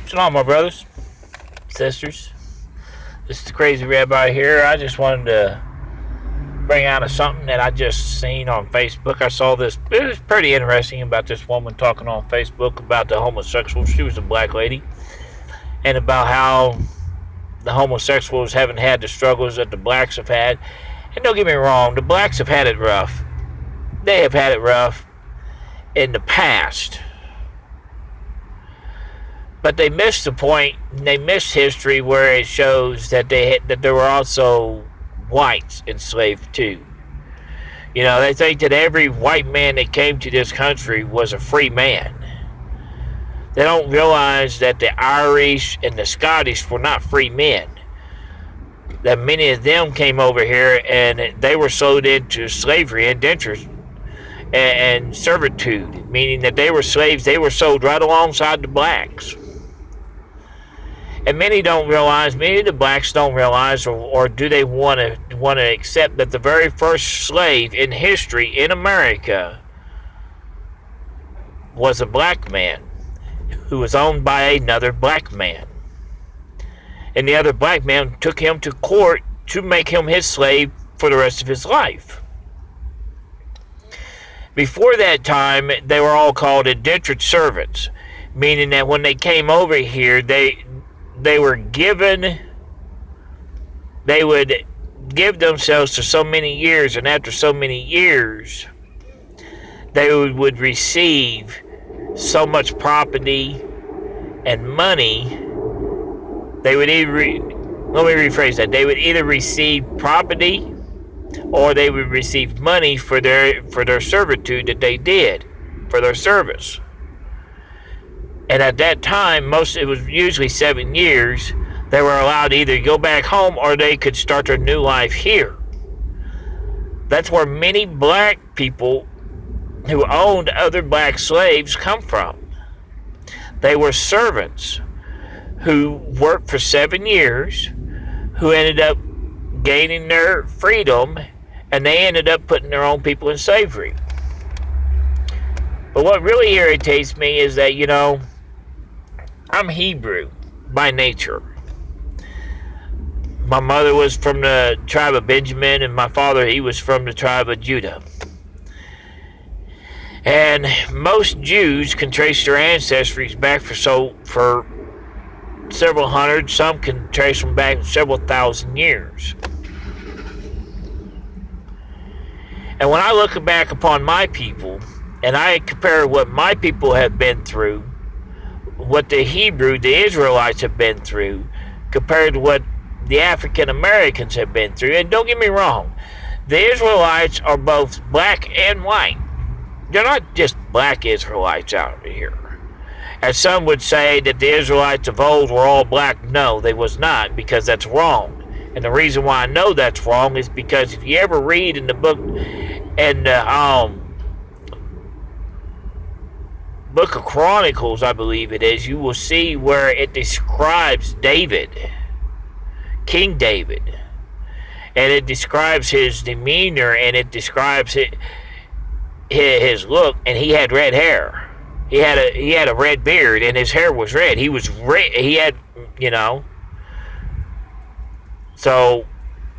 Shalom, my brothers, sisters. This is the Crazy Rabbi here. I just wanted to bring out something that I just seen on Facebook. I saw this. It was pretty interesting about this woman talking on Facebook about the homosexuals. She was a black lady. And about how the homosexuals haven't had the struggles that the blacks have had. And don't get me wrong, the blacks have had it rough. They have had it rough in the past. But they missed the point. They missed history where it shows that that there were also whites enslaved too. You know, they think that every white man that came to this country was a free man. They don't realize that the Irish and the Scottish were not free men. That many of them came over here and they were sold into slavery, indentures, and servitude, meaning that they were slaves. They were sold right alongside the blacks. And many don't realize, many of the blacks don't realize, or do they want to accept that the very first slave in history in America was a black man who was owned by another black man. And the other black man took him to court to make him his slave for the rest of his life. Before that time, they were all called indentured servants, meaning that when they came over here, they were given, they would give themselves for so many years, and after so many years, they would receive so much property and money. They would either, let me rephrase that, they would either receive property or they would receive money for their servitude that they did, for their service. And at that time, it was usually 7 years, they were allowed to either go back home or they could start their new life here. That's where many black people who owned other black slaves come from. They were servants who worked for 7 years, who ended up gaining their freedom, and they ended up putting their own people in slavery. But what really irritates me is that, you know, I'm Hebrew by nature. My mother was from the tribe of Benjamin, and my father, he was from the tribe of Judah. And most Jews can trace their ancestries back for several hundred. Some can trace them back several thousand years. And when I look back upon my people, and I compare what my people have been through, what the Israelites have been through, compared to what the African Americans have been through. And don't get me wrong, the Israelites are both black and white. They're not just black Israelites out here. As some would say that the Israelites of old were all black. No, they was not, because that's wrong. And the reason why I know that's wrong is because if you ever read in the book, and Book of Chronicles, I believe it is, you will see where it describes David, King David, and it describes his demeanor, and it describes his look, and he had red hair. He had a red beard, and his hair was red. He was red. He had, you know. So,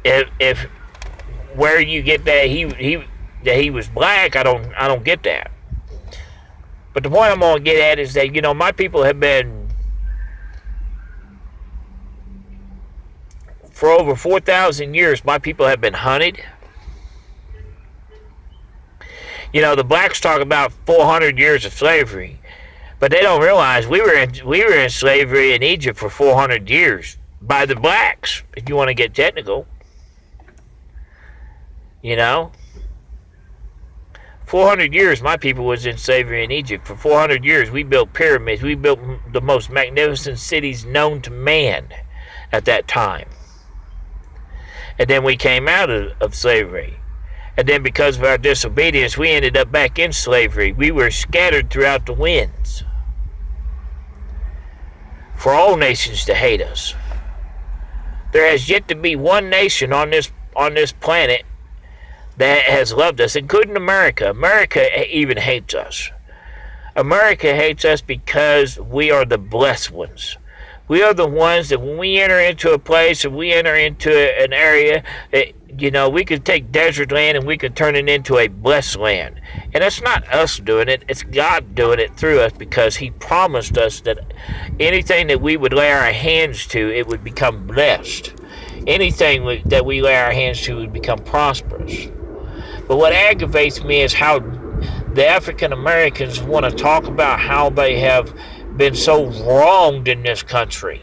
if where you get that he was black, I don't get that. But the point I'm going to get at is that, you know, my people have been, for over 4,000 years, my people have been hunted. You know, the blacks talk about 400 years of slavery, but they don't realize we were in slavery in Egypt for 400 years by the blacks, if you want to get technical. You know? 400 years, my people was in slavery in Egypt. For 400 years, we built pyramids. We built the most magnificent cities known to man at that time. And then we came out of slavery. And then because of our disobedience, we ended up back in slavery. We were scattered throughout the winds. For all nations to hate us. There has yet to be one nation on this planet that has loved us, including America. America even hates us. America hates us because we are the blessed ones. We are the ones that when we enter into a place, or we enter into an area, we could take desert land and we could turn it into a blessed land. And it's not us doing it, it's God doing it through us, because He promised us that anything that we would lay our hands to, it would become blessed. Anything that we lay our hands to would become prosperous. But what aggravates me is how the African Americans want to talk about how they have been so wronged in this country.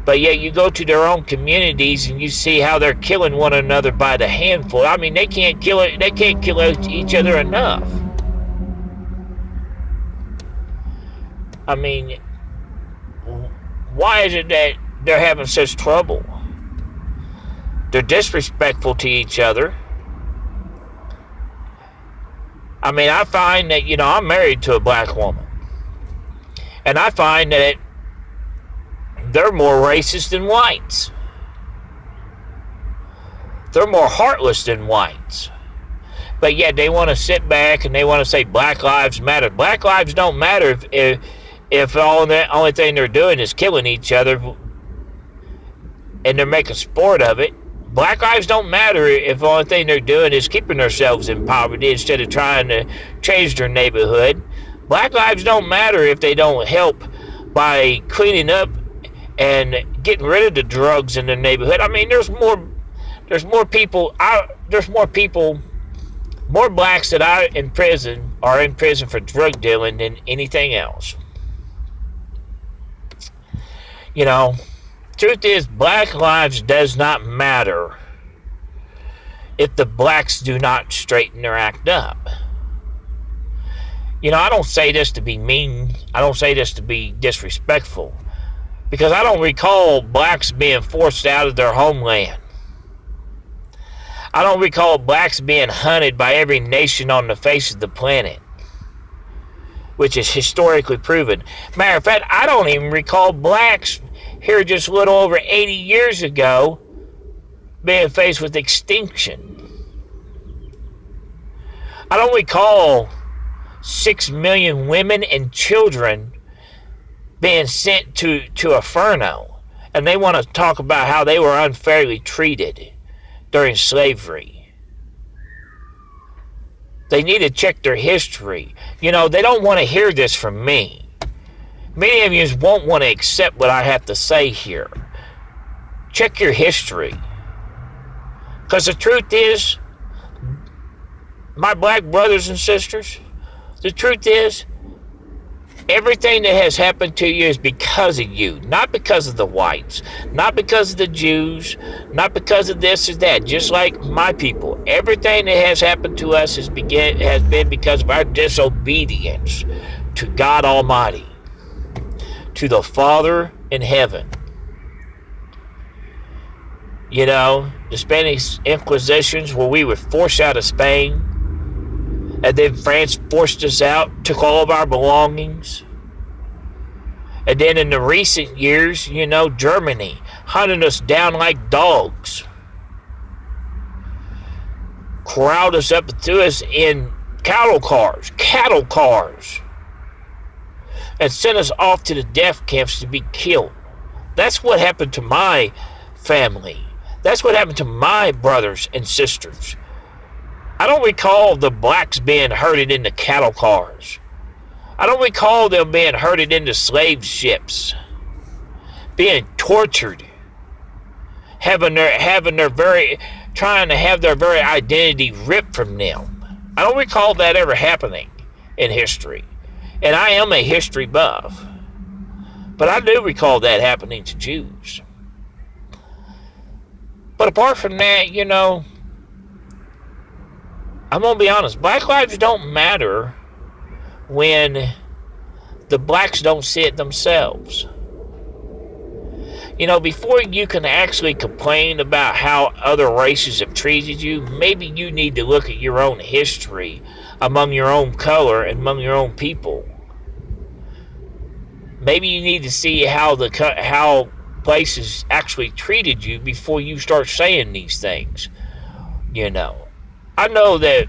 But yet you go to their own communities and you see how they're killing one another by the handful. I mean, they can't kill each other enough. I mean, why is it that they're having such trouble? They're disrespectful to each other. I mean, I find that, I'm married to a black woman. And I find that they're more racist than whites. They're more heartless than whites. But yet they want to sit back and they want to say Black Lives Matter. Black lives don't matter if the only thing they're doing is killing each other and they're making sport of it. Black lives don't matter if the only thing they're doing is keeping themselves in poverty instead of trying to change their neighborhood. Black lives don't matter if they don't help by cleaning up and getting rid of the drugs in their neighborhood. I mean, there's more blacks that are in prison for drug dealing than anything else. Truth is, black lives does not matter if the blacks do not straighten their act up. I don't say this to be mean. I don't say this to be disrespectful, because I don't recall blacks being forced out of their homeland. I don't recall blacks being hunted by every nation on the face of the planet, which is historically proven. Matter of fact, I don't even recall blacks here just a little over 80 years ago being faced with extinction. I don't recall 6 million women and children being sent to Inferno, and they want to talk about how they were unfairly treated during slavery. They need to check their history. They don't want to hear this from me. Many of you won't want to accept what I have to say here. Check your history. Because the truth is, my black brothers and sisters, the truth is, everything that has happened to you is because of you, not because of the whites, not because of the Jews, not because of this or that. Just like my people, everything that has happened to us has been because of our disobedience to God Almighty, to the Father in heaven. The Spanish Inquisitions, where we were forced out of Spain, and then France forced us out, took all of our belongings. And then in the recent years, Germany hunted us down like dogs. Corralled us up and threw us in cattle cars. And sent us off to the death camps to be killed. That's what happened to my family. That's what happened to my brothers and sisters. I don't recall the blacks being herded into cattle cars. I don't recall them being herded into slave ships, being tortured, trying to have their very identity ripped from them. I don't recall that ever happening in history. And I am a history buff. But I do recall that happening to Jews. But apart from that, I'm going to be honest. Black lives don't matter when the blacks don't see it themselves. Before you can actually complain about how other races have treated you, maybe you need to look at your own history among your own color and among your own people. Maybe you need to see how places actually treated you before you start saying these things. I know that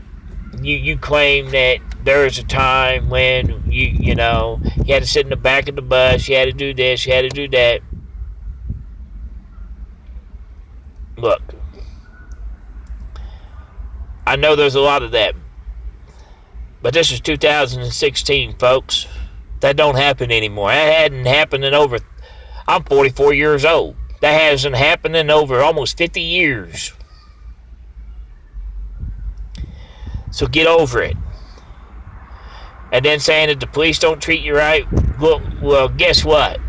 you claim that there was a time when you had to sit in the back of the bus, you had to do this, you had to do that. Look, I know there's a lot of that, but this is 2016, folks. That don't happen anymore. That hadn't happened in over, I'm 44 years old. That hasn't happened in over almost 50 years. So get over it. And then saying that the police don't treat you right, well, guess what?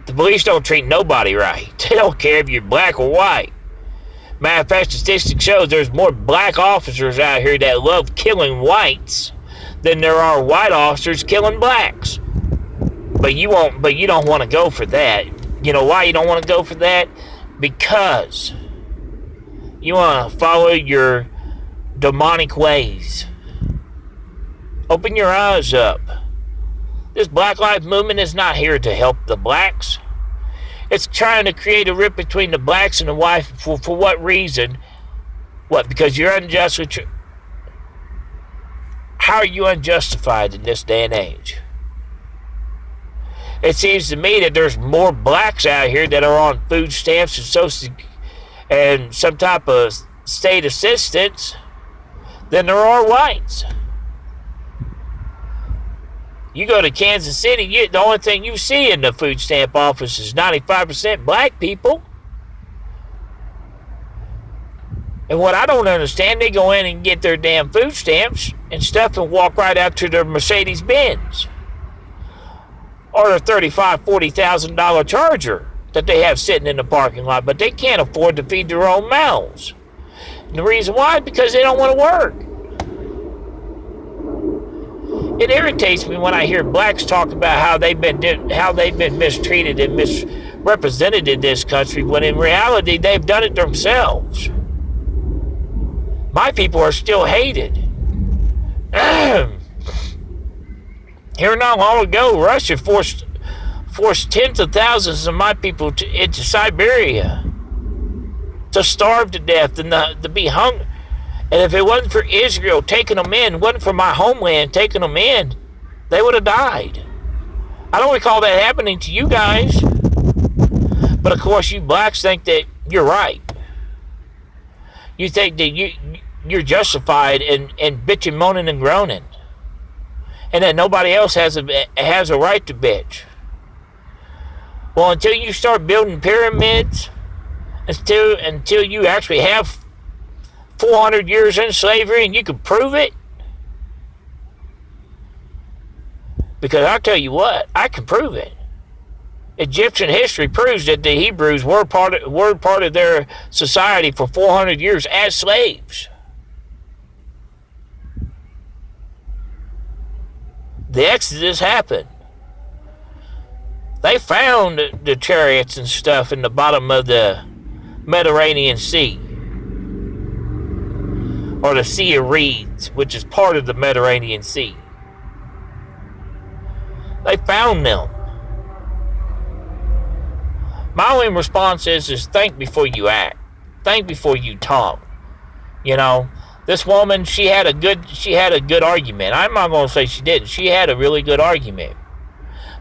The police don't treat nobody right. They don't care if you're black or white. Matter of fact, statistics shows there's more black officers out here that love killing whites than there are white officers killing blacks. But you don't want to go for that. You know why you don't want to go for that? Because you want to follow your demonic ways. Open your eyes up. This Black Lives Movement is not here to help the blacks. It's trying to create a rip between the blacks and the whites. For what reason? What? Because you're unjustly... How are you unjustified in this day and age? It seems to me that there's more blacks out here that are on food stamps and some type of state assistance than there are whites. You go to Kansas City, the only thing you see in the food stamp office is 95% black people. And what I don't understand, they go in and get their damn food stamps and stuff and walk right out to their Mercedes Benz or their $35,000, $40,000 Charger that they have sitting in the parking lot, but they can't afford to feed their own mouths. And the reason why is because they don't want to work. It irritates me when I hear blacks talk about how they've been mistreated and misrepresented in this country, when in reality they've done it themselves. My people are still hated. Here not long ago, Russia forced tens of thousands of my people into Siberia to starve to death and to be hungry. And if it wasn't for Israel taking them in, wasn't for my homeland taking them in, they would have died. I don't recall that happening to you guys. But of course, you blacks think that you're right. You think that you're justified in bitching, moaning, and groaning. And that nobody else has a right to bitch. Well, until you start building pyramids, until you actually have 400 years in slavery and you can prove it. Because I'll tell you what, I can prove it. Egyptian history proves that the Hebrews were part of their society for 400 years as slaves. The Exodus happened. They found the chariots and stuff in the bottom of the Mediterranean Sea, or the Sea of Reeds, which is part of the Mediterranean Sea. They found them. My only response is think before you act. Think before you talk. You know, this woman, she had a good argument. I'm not going to say she didn't. She had a really good argument.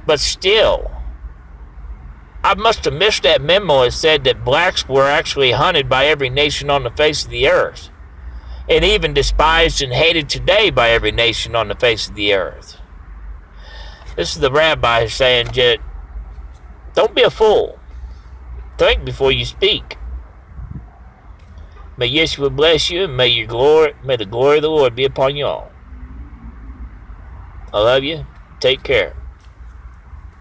But still, I must have missed that memo that said that blacks were actually hunted by every nation on the face of the earth, and even despised and hated today by every nation on the face of the earth. This is the rabbi saying, don't be a fool. Think before you speak. May Yeshua bless you, and may the glory of the Lord be upon you all. I love you. Take care.